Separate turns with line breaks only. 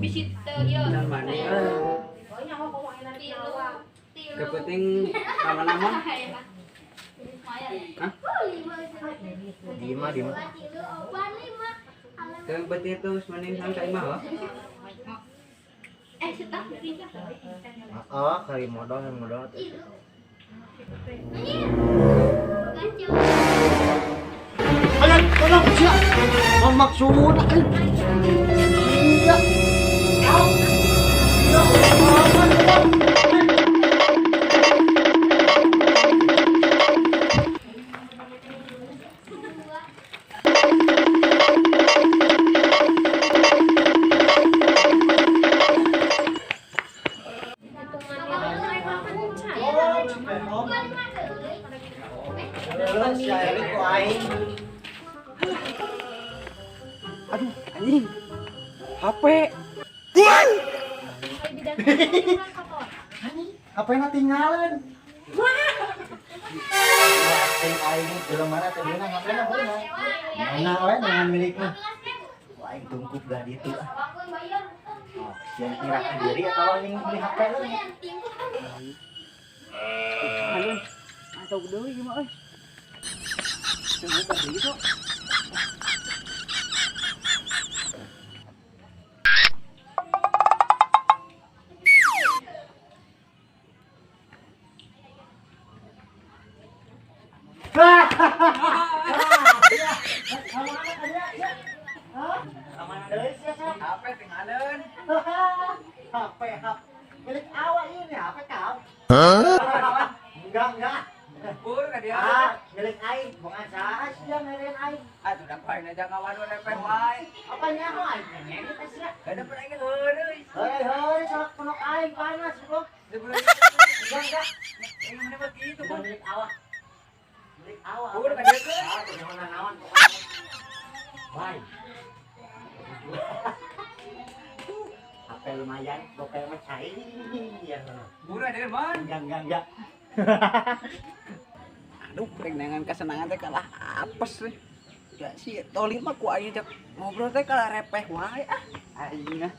Bisi teu ieu.
Nan mani kepenting nama-nama. Hah?
Dima Dima.
Yang penting itu mending sampai mah.
Setak pindah.
Kali modal yang modal. Ayo, tolong siap. Maksud iya.
Aduh, anjing. HP.
Apa yang tinggalin? Aing belum mana tadi nang apa nang boleh. Mana we dengan miliknya. Wah, aing tungkuk dah itu. Oh, yang kira sendiri atau yang beli HP lu?
Halun. Atau deui gimana euy. Tunggu bari itu. HP tinggalin.
HP milik awak ini HP kau. Enggak.
Pur ka dia.
Milik aing, bukan saya sih yang milik aing.
Atuh dapain aja kawan we lepeh wae.
Apanya ho aing? Ini kasih.
Kada pernah inget heureui.
Hei, sok punuk aing panas, bro. Enggak.
Ini mana begitu, Bang?
Milik awak. Milik awak.
Pur ka dia ke.
Jangan nawan pokoknya. Bye. HP lumayan, bokeh mah cair ya.
Murah deh, Man.
Enggak.
Aduh, dengan kesenangan teh kalah apes teh. Ya si Toli mah ku aing cek ngobrol teh kalah repeh wae ah. Aing ah.